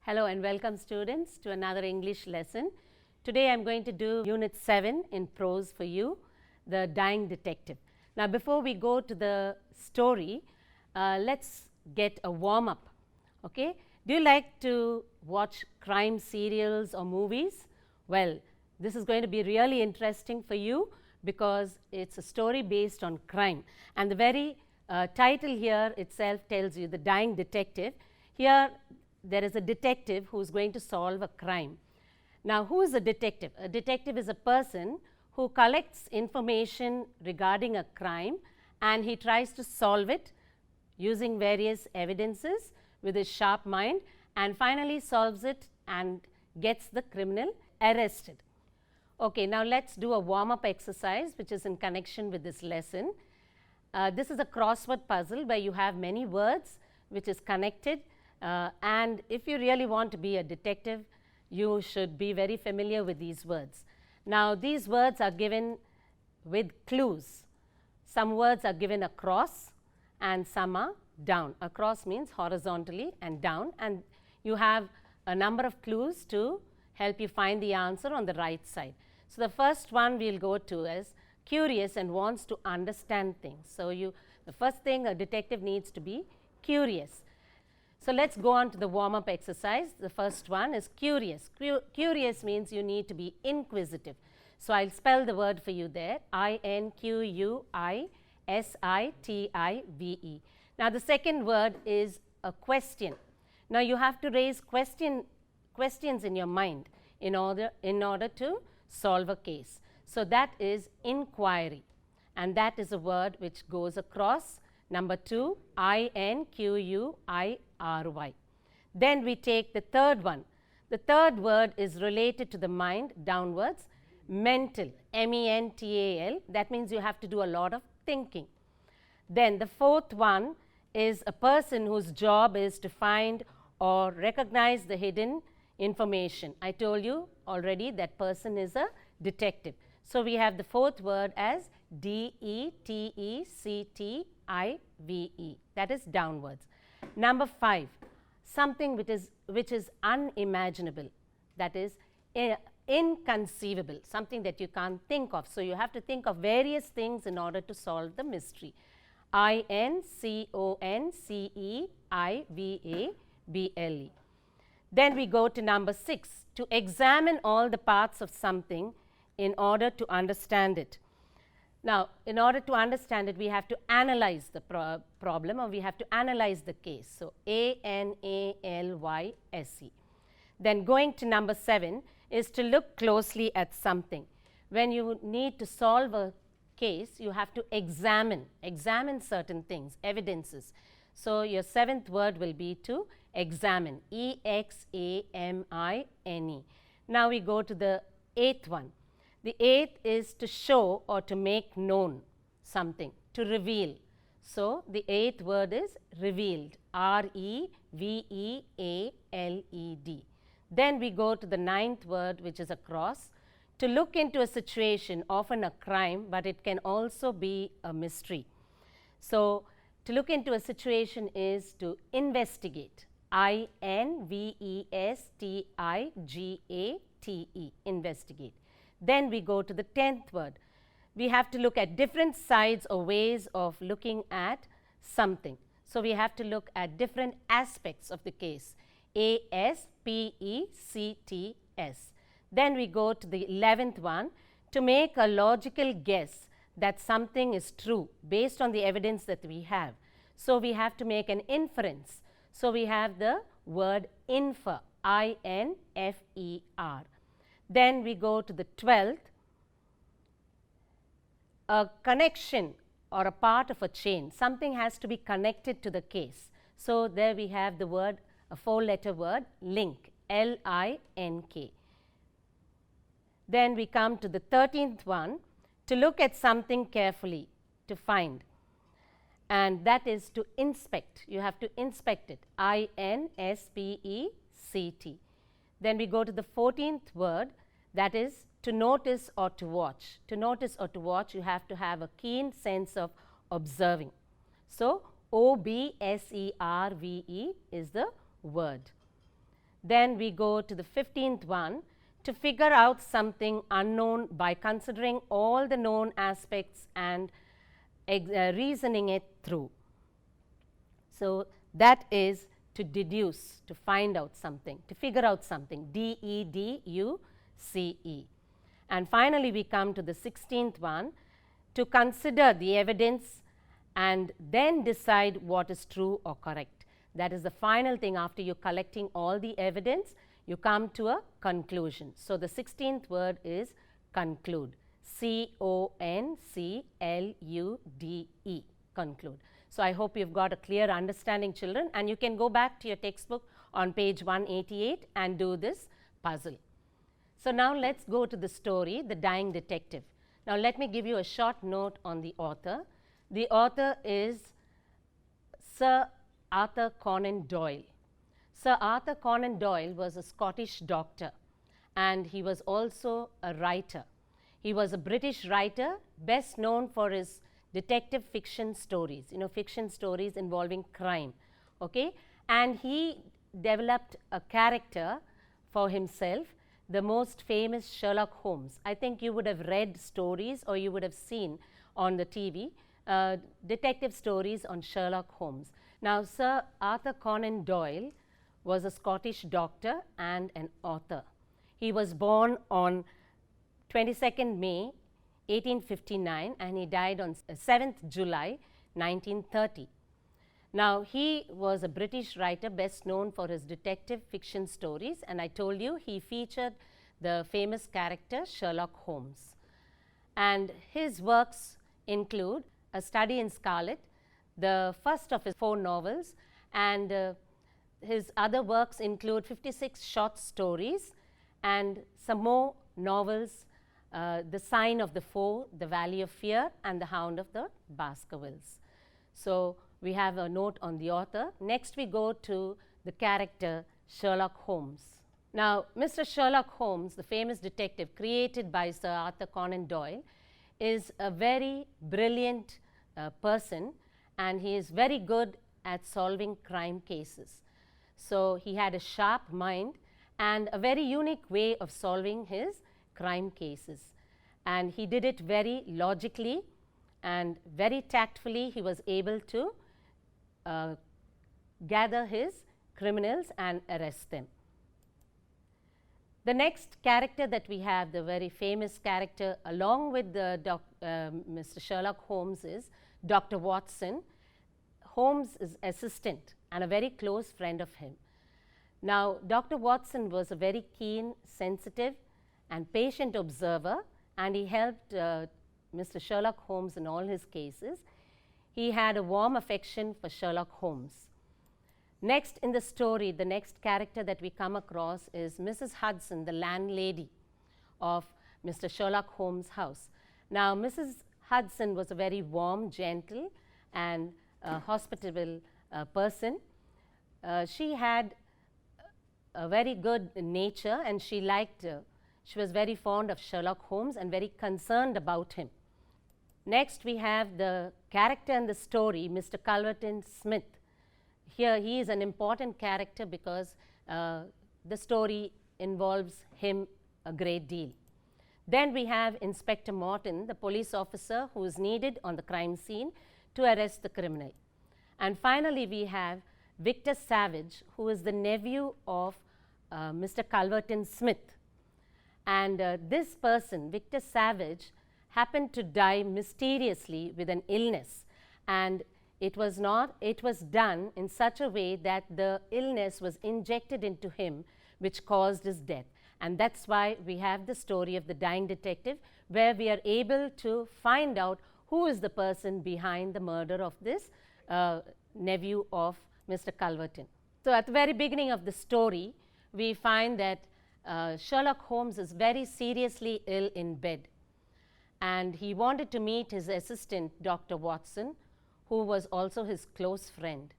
Hello and welcome students to another English lesson. Today I am going to do Unit 7 in Prose for you, The Dying Detective. Now before we go to the story, let's get a warm-up. Okay? Do you like to watch crime serials or movies? Well, this is going to be really interesting for you because it's a story based on crime, and the very title here itself tells you The Dying Detective. Here there is a detective who is going to solve a crime. Now, who is a detective? A detective is a person who collects information regarding a crime and he tries to solve it using various evidences with his sharp mind and finally solves it and gets the criminal arrested. Okay, now let's do a warm-up exercise which is in connection with this lesson. This is a crossword puzzle where you have many words which is connected. And if you really want to be a detective, you should be very familiar with these words. Now, these words are given with clues. Some words are given across and some are down. Across means horizontally and down, and you have a number of clues to help you find the answer on the right side. So, the first one we will go to is curious and wants to understand things. So, the first thing a detective needs to be curious. So, let's go on to the warm-up exercise. The first one is curious. Curious means you need to be inquisitive. So, I'll spell the word for you there, I-N-Q-U-I-S-I-T-I-V-E. Now, the second word is a question. Now, you have to raise questions in your mind in order to solve a case. So, that is inquiry, and that is a word which goes across. Number 2, I-N-Q-U-I-R-Y. Then we take the third one. The third word is related to the mind downwards, mental, M-E-N-T-A-L. That means you have to do a lot of thinking. Then the fourth one is a person whose job is to find or recognize the hidden information. I told you already that person is a detective. So, we have the fourth word as D-E-T-E-C-T-I-V-E, that is downwards. Number 5, something which is unimaginable, that is inconceivable, something that you can't think of. So, you have to think of various things in order to solve the mystery. I-N-C-O-N-C-E-I-V-A-B-L-E. Then we go to number 6, to examine all the parts of something in order to understand it. Now, in order to understand it, we have to analyze the problem, or we have to analyze the case. So, A-N-A-L-Y-S-E. Then going to number 7 is to look closely at something. When you need to solve a case, you have to examine certain things, evidences. So, your 7th word will be to examine, E-X-A-M-I-N-E. Now, we go to the 8th one. The 8th is to show or to make known something, to reveal. So, the 8th word is revealed, R-E-V-E-A-L-E-D. Then we go to the 9th word, which is across, to look into a situation, often a crime, but it can also be a mystery. So, to look into a situation is to investigate, I-N-V-E-S-T-I-G-A-T-E, investigate. Then we go to the 10th word. We have to look at different sides or ways of looking at something. So, we have to look at different aspects of the case, A-S-P-E-C-T-S. Then we go to the 11th one, to make a logical guess that something is true based on the evidence that we have. So, we have to make an inference. So, we have the word infer, I-N-F-E-R. Then we go to the 12th, a connection or a part of a chain. Something has to be connected to the case. So, there we have the word, a 4-letter word, link, L-I-N-K. Then we come to the 13th one, to look at something carefully, to find, and that is to inspect. You have to inspect it, I-N-S-P-E-C-T. Then we go to the 14th word, that is to notice or to watch. To notice or to watch, you have to have a keen sense of observing. So, O-B-S-E-R-V-E is the word. Then we go to the 15th one, to figure out something unknown by considering all the known aspects and reasoning it through. So, that is to deduce, to find out something, to figure out something, D-E-D-U-C-E. And finally, we come to the 16th one, to consider the evidence and then decide what is true or correct. That is the final thing. After you collecting all the evidence, you come to a conclusion. So, the 16th word is conclude, C-O-N-C-L-U-D-E, conclude. So, I hope you've got a clear understanding, children, and you can go back to your textbook on page 188 and do this puzzle. So, now let's go to the story, The Dying Detective. Now, let me give you a short note on the author. The author is Sir Arthur Conan Doyle. Sir Arthur Conan Doyle was a Scottish doctor, and he was also a writer. He was a British writer, best known for his detective fiction stories, fiction stories involving crime, okay? And he developed a character for himself, the most famous Sherlock Holmes. I think you would have read stories or you would have seen on the TV detective stories on Sherlock Holmes. Now, Sir Arthur Conan Doyle was a Scottish doctor and an author. He was born on 22nd May 1859 and he died on 7th July 1930. Now, he was a British writer best known for his detective fiction stories, and I told you he featured the famous character Sherlock Holmes. And his works include A Study in Scarlet, the first of his 4 novels, and his other works include 56 short stories and some more novels, The Sign of the Foe, The Valley of Fear, and The Hound of the Baskervilles. So, we have a note on the author. Next, we go to the character Sherlock Holmes. Now, Mr. Sherlock Holmes, the famous detective created by Sir Arthur Conan Doyle, is a very brilliant person, and he is very good at solving crime cases. So, he had a sharp mind and a very unique way of solving his crime cases. And he did it very logically and very tactfully. He was able to gather his criminals and arrest them. The next character that we have, the very famous character along with the Mr. Sherlock Holmes, is Dr. Watson. Holmes' assistant and a very close friend of him. Now, Dr. Watson was a very keen, sensitive and patient observer, and he helped Mr. Sherlock Holmes in all his cases. He had a warm affection for Sherlock Holmes. Next in the story, the next character that we come across is Mrs. Hudson, the landlady of Mr. Sherlock Holmes' house. Now, Mrs. Hudson was a very warm, gentle, and hospitable person. She had a very good nature, and she was very fond of Sherlock Holmes and very concerned about him. Next, we have the character in the story, Mr. Culverton Smith. Here, he is an important character because the story involves him a great deal. Then we have Inspector Morton, the police officer who is needed on the crime scene to arrest the criminal. And finally, we have Victor Savage, who is the nephew of Mr. Culverton Smith. And this person, Victor Savage, happened to die mysteriously with an illness, and it was done in such a way that the illness was injected into him, which caused his death. And that's why we have the story of The Dying Detective, where we are able to find out who is the person behind the murder of this nephew of Mr. Culverton. So, at the very beginning of the story, we find that Sherlock Holmes is very seriously ill in bed, and he wanted to meet his assistant, Dr. Watson, who was also his close friend.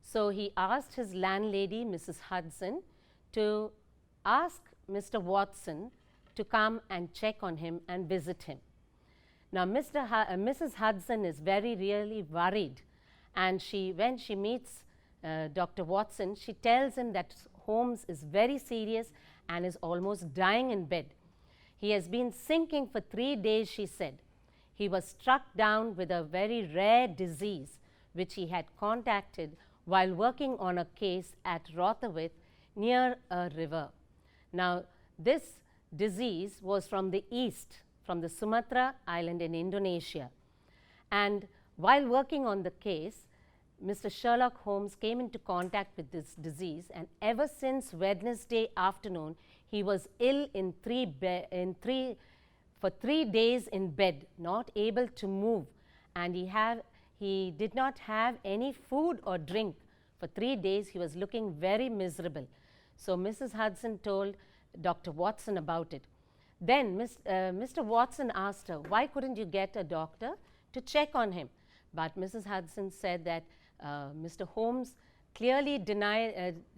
So, he asked his landlady, Mrs. Hudson, to ask Mr. Watson to come and check on him and visit him. Now, Mrs. Hudson is really worried, and when she meets Dr. Watson, she tells him that Holmes is very serious and is almost dying in bed. He has been sinking for 3 days, she said. He was struck down with a very rare disease which he had contacted while working on a case at Rotherwith near a river. Now, this disease was from the east, from the Sumatra island in Indonesia. And while working on the case, Mr. Sherlock Holmes came into contact with this disease, and ever since Wednesday afternoon, he was ill for 3 days in bed, not able to move, and he did not have any food or drink. For 3 days, he was looking very miserable. So Mrs. Hudson told Dr. Watson about it. Then Mr. Watson asked her, why couldn't you get a doctor to check on him? But Mrs. Hudson said that Mr. Holmes clearly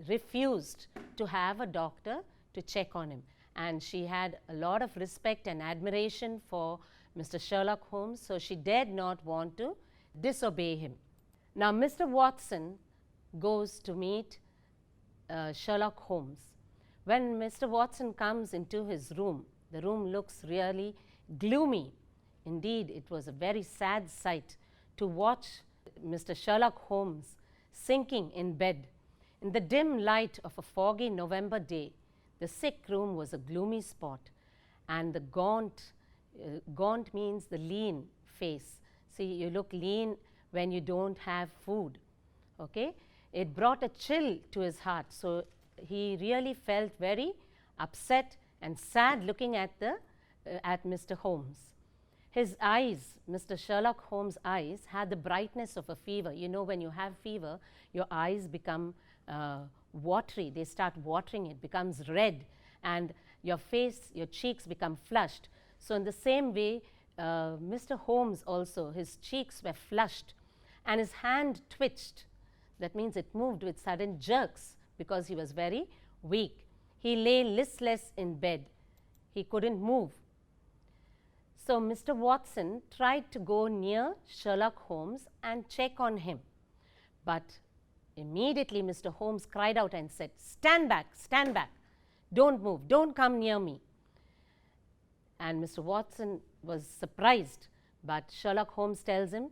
refused to have a doctor to check on him. And she had a lot of respect and admiration for Mr. Sherlock Holmes, so she dared not want to disobey him. Now, Mr. Watson goes to meet Sherlock Holmes. When Mr. Watson comes into his room, the room looks really gloomy. Indeed, it was a very sad sight to watch Mr. Sherlock Holmes sinking in bed. In the dim light of a foggy November day, the sick room was a gloomy spot, and the gaunt means the lean face. See, you look lean when you don't have food, okay? It brought a chill to his heart, so he really felt very upset and sad looking at Mr. Holmes. His eyes, Mr. Sherlock Holmes' eyes, had the brightness of a fever. You know, when you have fever, your eyes become watery. They start watering, it becomes red, and your face, your cheeks become flushed. So in the same way, Mr. Holmes also, his cheeks were flushed and his hand twitched. That means it moved with sudden jerks because he was very weak. He lay listless in bed. He couldn't move. So Mr. Watson tried to go near Sherlock Holmes and check on him. But immediately Mr. Holmes cried out and said, stand back, don't move, don't come near me. And Mr. Watson was surprised, but Sherlock Holmes tells him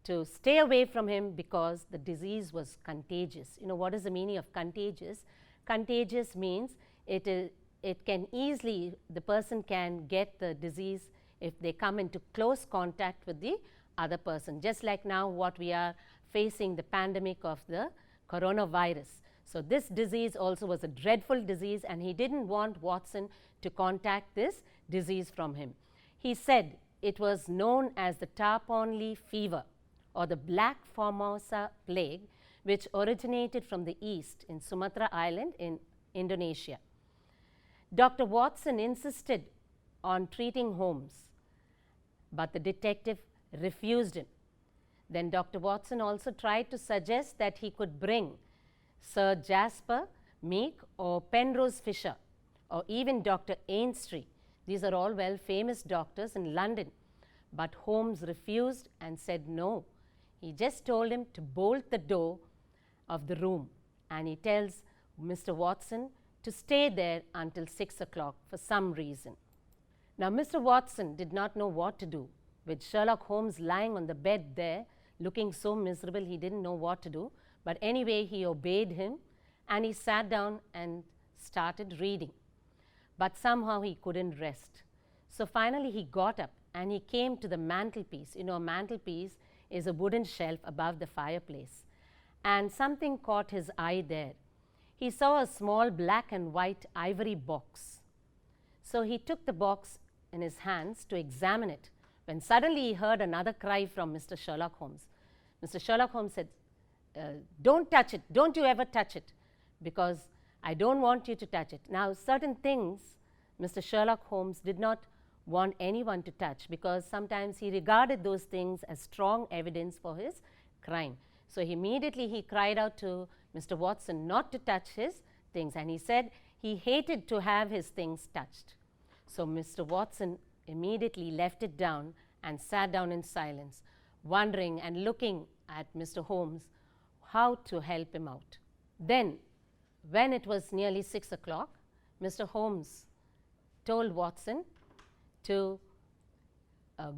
to stay away from him because the disease was contagious. You know, what is the meaning of contagious? Contagious means it can easily, the person can get the disease if they come into close contact with the other person, just like now what we are facing, the pandemic of the coronavirus. So this disease also was a dreadful disease, and he didn't want Watson to contact this disease from him. He said it was known as the tarpaulin fever or the Black Formosa plague, which originated from the east in Sumatra Island in Indonesia. Dr. Watson insisted on treating Holmes, but the detective refused him. Then Dr. Watson also tried to suggest that he could bring Sir Jasper Meek or Penrose Fisher or even Dr. Ainstree. These are all well famous doctors in London. But Holmes refused and said no. He just told him to bolt the door of the room, and he tells Mr. Watson to stay there until 6 o'clock for some reason. Now, Mr. Watson did not know what to do. With Sherlock Holmes lying on the bed there, looking so miserable, he didn't know what to do. But anyway, he obeyed him, and he sat down and started reading. But somehow he couldn't rest. So finally he got up and he came to the mantelpiece. You know, a mantelpiece is a wooden shelf above the fireplace. And something caught his eye there. He saw a small black and white ivory box. So he took the box in his hands to examine it, when suddenly he heard another cry from Mr. Sherlock Holmes. Mr. Sherlock Holmes said, don't touch it, don't you ever touch it, because I don't want you to touch it. Now, certain things Mr. Sherlock Holmes did not want anyone to touch, because sometimes he regarded those things as strong evidence for his crime. So immediately he cried out to Mr. Watson not to touch his things, and he said he hated to have his things touched. So Mr. Watson immediately left it down and sat down in silence, wondering and looking at Mr. Holmes how to help him out. Then when it was nearly 6 o'clock, Mr. Holmes told Watson to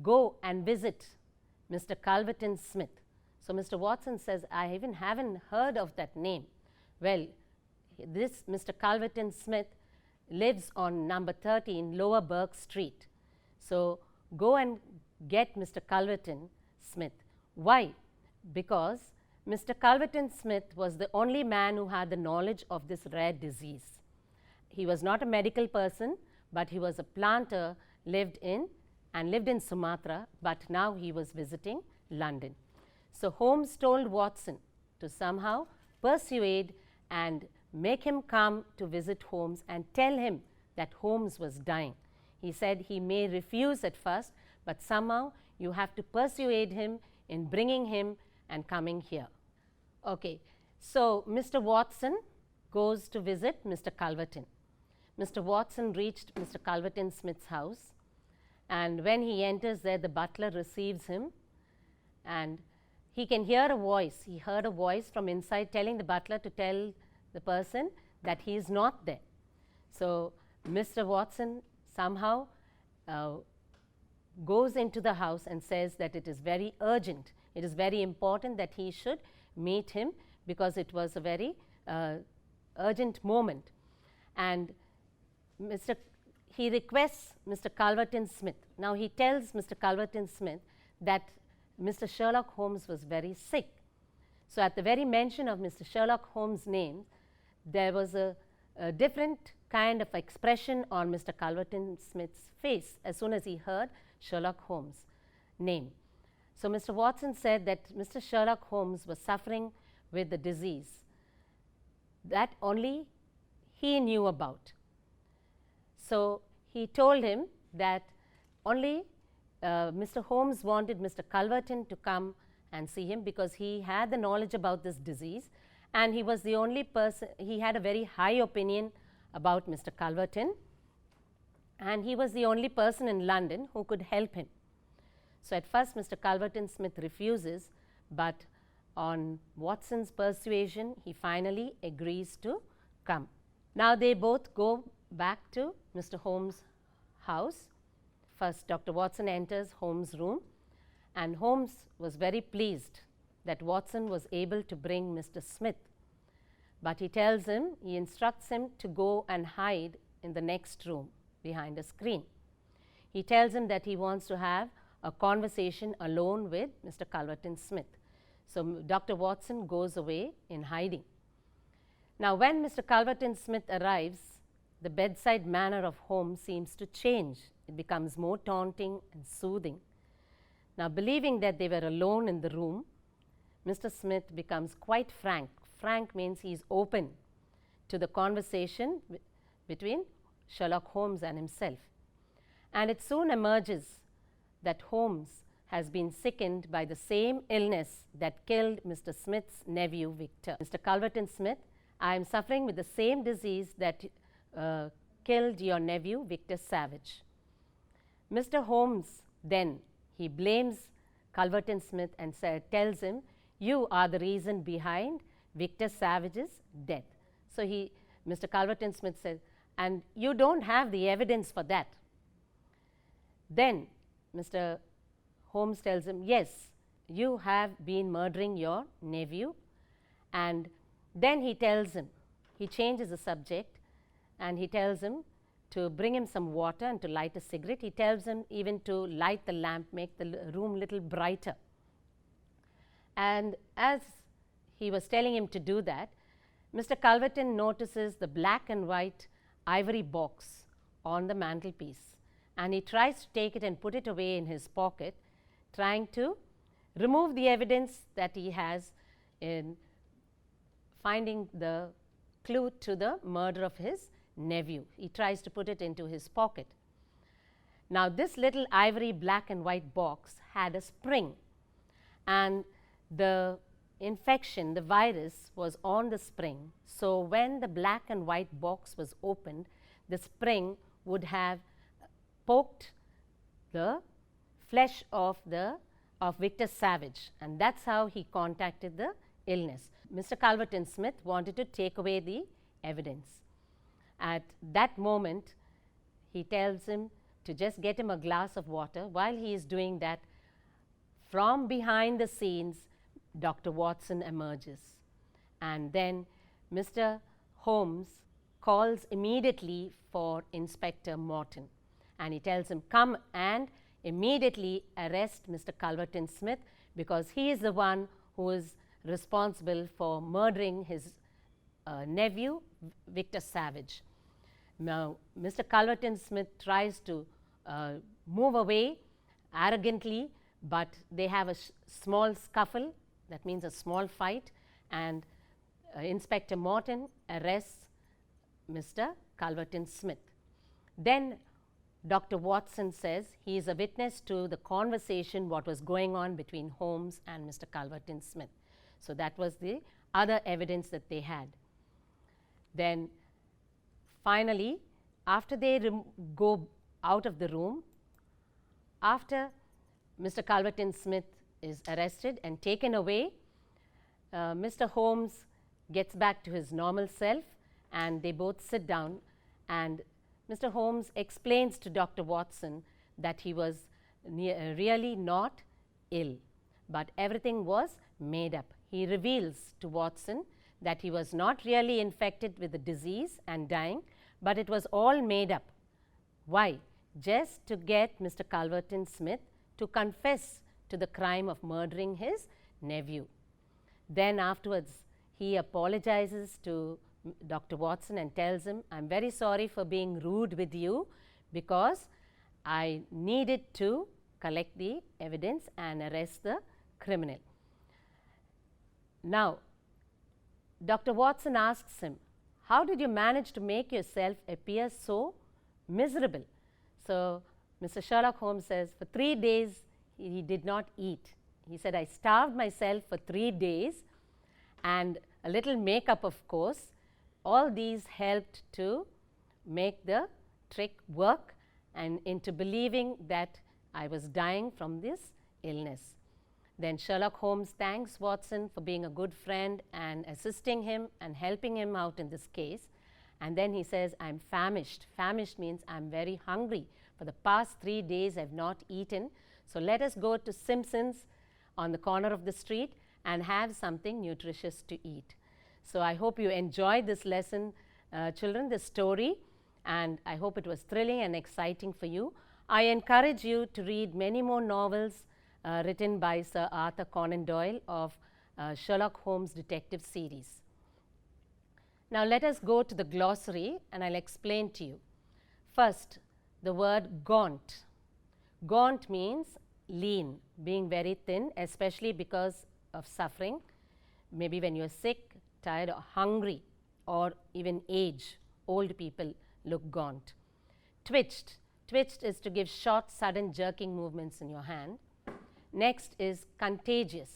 go and visit Mr. KalviTV Smith. So Mr. Watson says, I even haven't heard of that name. Well, this Mr. KalviTV Smith lives on number 13 Lower Burke Street. So go and get Mr. KalviTV Smith. Why? Because Mr. KalviTV Smith was the only man who had the knowledge of this rare disease. He was not a medical person, but he was a planter, lived in Sumatra, but now he was visiting London. So Holmes told Watson to somehow persuade and make him come to visit Holmes and tell him that Holmes was dying. He said he may refuse at first, but somehow you have to persuade him in bringing him and coming here. Okay, so Mr. Watson goes to visit Mr. KalviTV. Mr. Watson reached Mr. KalviTV Smith's house, and when he enters there, the butler receives him, and he can hear a voice. He heard a voice from inside telling the butler to tell the person that he is not there. So Mr. Watson somehow goes into the house and says that it is very urgent. It is very important that he should meet him because it was a very urgent moment. And he requests Mr. KalviTV Smith. Now he tells Mr. KalviTV Smith that Mr. Sherlock Holmes was very sick. So at the very mention of Mr. Sherlock Holmes' name, there was a different kind of expression on Mr. KalviTV Smith's face as soon as he heard Sherlock Holmes' name. So Mr. Watson said that Mr. Sherlock Holmes was suffering with the disease that only he knew about. So he told him that only Mr. Holmes wanted Mr. KalviTV to come and see him because he had the knowledge about this disease, and he was the only person, he had a very high opinion about Mr. KalviTV, and he was the only person in London who could help him. So at first Mr. KalviTV Smith refuses, but on Watson's persuasion, he finally agrees to come. Now they both go back to Mr. Holmes' house. First, Dr. Watson enters Holmes' room, and Holmes was very pleased that Watson was able to bring Mr. Smith. But he tells him, he instructs him to go and hide in the next room behind a screen. He tells him that he wants to have a conversation alone with Mr. KalviTV Smith. So Dr. Watson goes away in hiding. Now when Mr. KalviTV Smith arrives, the bedside manner of Holmes seems to change. It becomes more taunting and soothing. Now believing that they were alone in the room, Mr. Smith becomes quite frank. Frank means he is open to the conversation between Sherlock Holmes and himself. And it soon emerges that Holmes has been sickened by the same illness that killed Mr. Smith's nephew, Victor. Mr. KalviTV Smith, I am suffering with the same disease that killed your nephew, Victor Savage. Mr. Holmes then, he blames KalviTV Smith and tells him, you are the reason behind Victor Savage's death. So Mr. KalviTV Smith says, and you don't have the evidence for that. Then Mr. Holmes tells him, yes, you have been murdering your nephew. And then he tells him, he changes the subject, and he tells him to bring him some water and to light a cigarette. He tells him even to light the lamp, make the room little brighter. And as he was telling him to do that, Mr. KalviTV notices the black and white ivory box on the mantelpiece, and he tries to take it and put it away in his pocket, trying to remove the evidence that he has in finding the clue to the murder of his nephew. He tries to put it into his pocket. Now this little ivory black and white box had a spring, and the infection, the virus, was on the spring. So when the black and white box was opened, the spring would have poked the flesh of Victor Savage, and that's how he contacted the illness. Mr. KalviTV Smith wanted to take away the evidence. At that moment, he tells him to just get him a glass of water. While he is doing that, from behind the scenes, Dr. Watson emerges. And then Mr. Holmes calls immediately for Inspector Morton. And he tells him, come and immediately arrest Mr. Calverton Smith, because he is the one who is responsible for murdering his nephew, Victor Savage. Now, Mr. Calverton Smith tries to move away arrogantly, but they have a small scuffle, that means a small fight, and Inspector Morton arrests Mr. Calverton Smith. Then Dr. Watson says he is a witness to the conversation what was going on between Holmes and Mr. Calverton Smith. So that was the other evidence that they had. Then finally, after they go out of the room, after Mr. Calverton Smith is arrested and taken away, Mr. Holmes gets back to his normal self, and they both sit down, and Mr. Holmes explains to Dr. Watson that he was really not ill, but everything was made up. He reveals to Watson that he was not really infected with the disease and dying, but it was all made up. Why? Just to get Mr. Calverton Smith to confess to the crime of murdering his nephew. Then afterwards, he apologizes to Dr. Watson and tells him, I'm very sorry for being rude with you, because I needed to collect the evidence and arrest the criminal. Now, Dr. Watson asks him, how did you manage to make yourself appear so miserable? So Mr. Sherlock Holmes says, for 3 days he did not eat. He said, I starved myself for 3 days, and a little makeup, of course. All these helped to make the trick work and into believing that I was dying from this illness. Then Sherlock Holmes thanks Watson for being a good friend and assisting him and helping him out in this case. And then he says, I'm famished. Famished means I'm very hungry. For the past 3 days I've not eaten. So let us go to Simpson's on the corner of the street and have something nutritious to eat. So I hope you enjoyed this lesson, children, this story, and I hope it was thrilling and exciting for you. I encourage you to read many more novels written by Sir Arthur Conan Doyle of Sherlock Holmes detective series. Now let us go to the glossary and I'll explain to you. First, the word gaunt. Gaunt means lean, being very thin, especially because of suffering, maybe when you're sick, tired, or hungry, or even age. Old people look gaunt. Twitched. Twitched is to give short, sudden jerking movements in your hand. Next is contagious.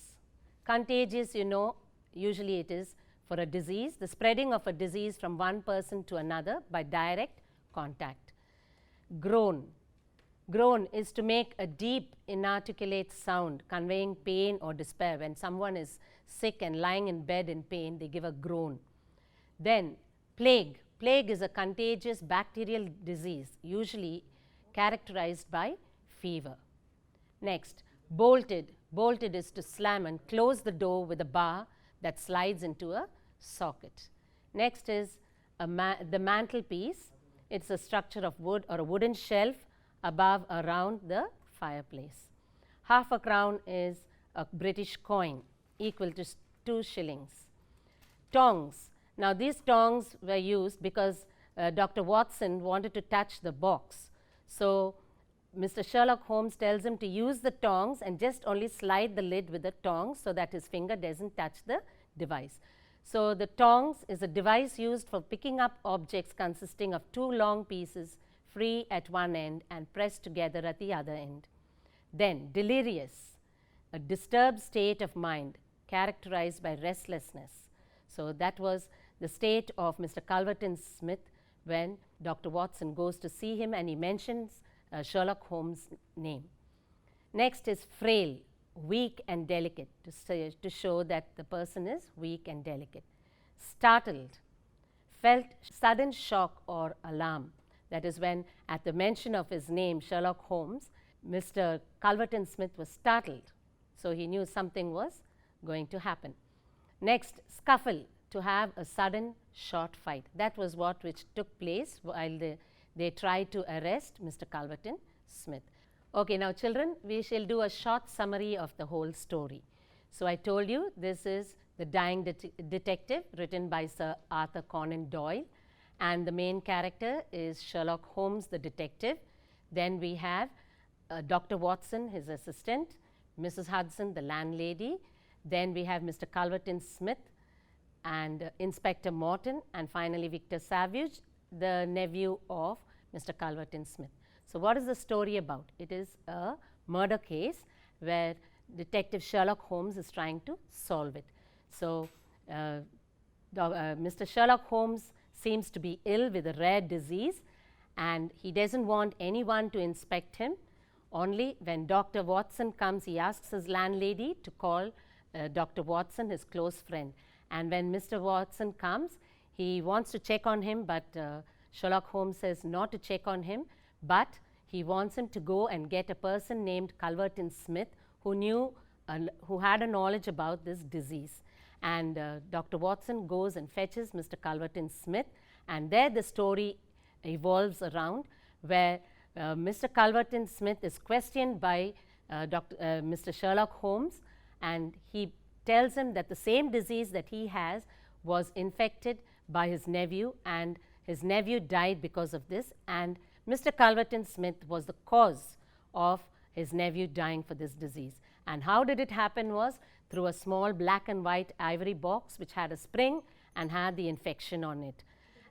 Contagious, you know, usually it is for a disease, the spreading of a disease from one person to another by direct contact. Groan. Groan is to make a deep, inarticulate sound conveying pain or despair. When someone is sick and lying in bed in pain, they give a groan. Then plague. Plague is a contagious bacterial disease, usually characterized by fever. Next, bolted. Bolted is to slam and close the door with a bar that slides into a socket. Next is the mantelpiece. It's a structure of wood or a wooden shelf above around the fireplace. Half a crown is a British coin equal to 2 shillings. Tongs. Now these tongs were used because Dr. Watson wanted to touch the box. So Mr. Sherlock Holmes tells him to use the tongs and just only slide the lid with the tongs so that his finger doesn't touch the device. So the tongs is a device used for picking up objects consisting of 2 long pieces free at one end and pressed together at the other end. Then delirious, a disturbed state of mind characterized by restlessness. So that was the state of Mr. Calverton Smith when Dr. Watson goes to see him and he mentions Sherlock Holmes' name. Next is frail, weak and delicate, to show that the person is weak and delicate. Startled. felt sudden shock or alarm. That is when, at the mention of his name, Sherlock Holmes, Mr. Culverton Smith was startled. So he knew something was going to happen. Next, scuffle, to have a sudden short fight. That was what which took place while they tried to arrest Mr. Culverton Smith. Okay, now children, we shall do a short summary of the whole story. So I told you this is The Dying Detective, written by Sir Arthur Conan Doyle, and the main character is Sherlock Holmes the detective. Then we have Dr. Watson, his assistant, Mrs. Hudson, the landlady. Then we have Mr. Culverton Smith and Inspector Morton, and finally Victor Savage, the nephew of Mr. Culverton Smith. So what is the story about? It is a murder case where Detective Sherlock Holmes is trying to solve it. So Mr. Sherlock Holmes seems to be ill with a rare disease, and he doesn't want anyone to inspect him. Only when Dr. Watson comes, he asks his landlady to call Dr. Watson, his close friend. And when Mr. Watson comes, he wants to check on him, but Sherlock Holmes says not to check on him, but he wants him to go and get a person named Culverton Smith who had a knowledge about this disease. And Dr. Watson goes and fetches Mr. Culverton Smith, and there the story evolves around where Mr. Culverton Smith is questioned by Mr. Sherlock Holmes, and he tells him that the same disease that he has was infected by his nephew, and his nephew died because of this, and Mr. Culverton Smith was the cause of his nephew dying for this disease. And how did it happen was through a small black and white ivory box which had a spring and had the infection on it.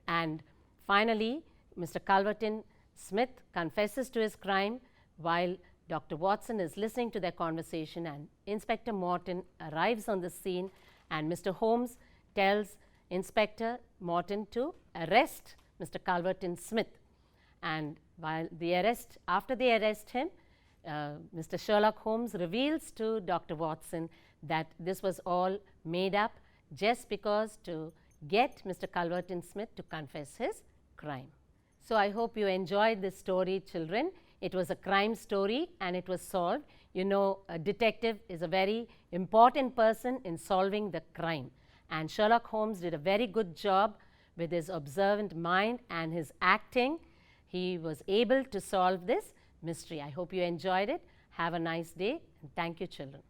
And finally, Mr. Culverton Smith confesses to his crime while Dr. Watson is listening to their conversation, and Inspector Morton arrives on the scene, and Mr. Holmes tells Inspector Morton to arrest Mr. Culverton Smith. And after they arrest him, Mr. Sherlock Holmes reveals to Dr. Watson that this was all made up just because to get Mr. Culverton Smith to confess his crime. So I hope you enjoyed this story, children. It was a crime story and it was solved. You know, a detective is a very important person in solving the crime. And Sherlock Holmes did a very good job with his observant mind and his acting. He was able to solve this mystery. I hope you enjoyed it. Have a nice day, and thank you, children.